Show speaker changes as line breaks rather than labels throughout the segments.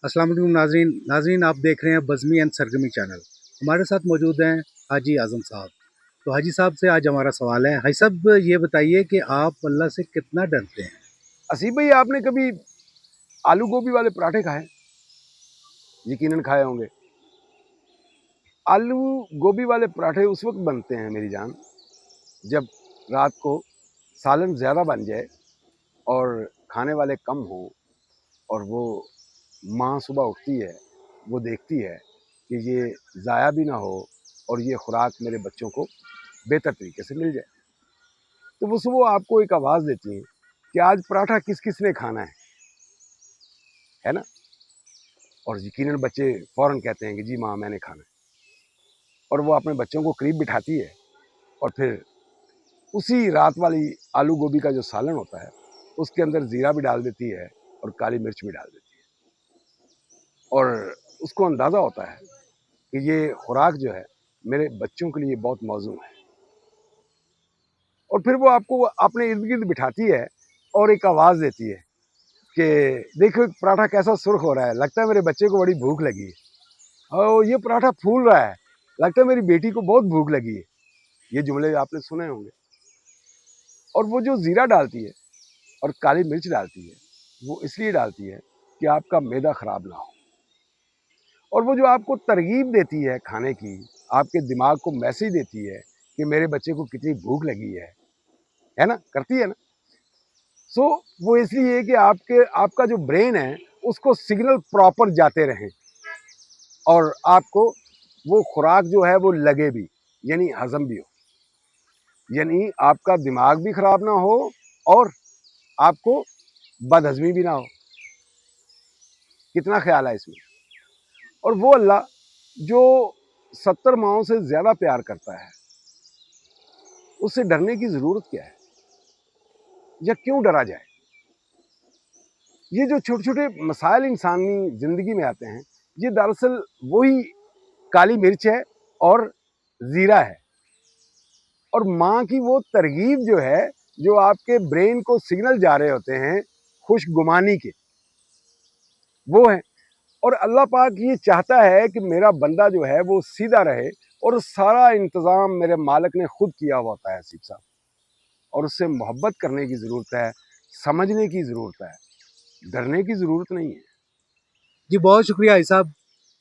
अस्सलाम वालेकुम नाजरीन आप देख रहे हैं बज़मी एंड सरगमी चैनल। हमारे साथ मौजूद हैं हाजी आज़म साहब। तो हाजी साहब से आज हमारा सवाल है, हाजी साहब ये बताइए कि आप अल्लाह से कितना डरते हैं?
असीब भाई, आपने कभी आलू गोभी वाले पराठे खाए? यकीनन खाए होंगे। आलू गोभी वाले पराठे उस वक्त बनते हैं मेरी जान, जब रात को सालन ज़्यादा बन जाए और खाने वाले कम हों, और वो माँ सुबह उठती है, वो देखती है कि ये ज़ाया भी ना हो और ये खुराक मेरे बच्चों को बेहतर तरीके से मिल जाए। तो वो सुबह आपको एक आवाज़ देती है कि आज पराठा किस किस ने खाना है ना? और यकीनन बच्चे फ़ौरन कहते हैं कि जी माँ, मैंने खाना है। और वो अपने बच्चों को करीब बिठाती है और फिर उसी रात वाली आलू गोभी का जो सालन होता है, उसके अंदर ज़ीरा भी डाल देती है और काली मिर्च भी डाल देती है। और उसको अंदाज़ा होता है कि ये खुराक जो है मेरे बच्चों के लिए बहुत मौज़ून है। और फिर वो आपको अपने इर्द गिर्द बिठाती है और एक आवाज़ देती है कि देखो पराठा कैसा सुर्ख हो रहा है, लगता है मेरे बच्चे को बड़ी भूख लगी है। और ये पराठा फूल रहा है, लगता है मेरी बेटी को बहुत भूख लगी है। ये जुमले आपने सुने होंगे। और वो जो ज़ीरा डालती है और काली मिर्च डालती है, वो इसलिए डालती है कि आपका मैदा ख़राब ना हो। और वो जो आपको तरगीब देती है खाने की, आपके दिमाग को मैसेज देती है कि मेरे बच्चे को कितनी भूख लगी है ना? करती है ना? सो वो इसलिए है कि आपका जो ब्रेन है, उसको सिग्नल प्रॉपर जाते रहें और आपको वो खुराक जो है वो लगे भी, यानी हज़म भी हो, यानी आपका दिमाग भी ख़राब ना हो और आपको बदहज़मी भी ना हो। कितना ख्याल है इसमें? और वो अल्लाह जो 70 माओं से ज़्यादा प्यार करता है, उससे डरने की ज़रूरत क्या है? या क्यों डरा जाए? ये जो छोटे-छोटे मसाइल इंसानी ज़िंदगी में आते हैं, ये दरअसल वही काली मिर्च है और ज़ीरा है। और माँ की वो तरगीब जो है, जो आपके ब्रेन को सिग्नल जा रहे होते हैं खुशगुमानी के, वो है। और अल्लाह पाक ये चाहता है कि मेरा बंदा जो है वो सीधा रहे, और सारा इंतज़ाम मेरे मालिक ने खुद किया हुआ होता है सीफ साहब। और उससे मोहब्बत करने की ज़रूरत है, समझने की ज़रूरत है, डरने की ज़रूरत नहीं है।
जी बहुत शुक्रिया हाजी साहब।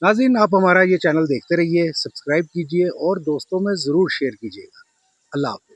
नाज़रीन आप हमारा ये चैनल देखते रहिए, सब्सक्राइब कीजिए और दोस्तों में ज़रूर शेयर कीजिएगा। अल्लाह हाफ़िज़।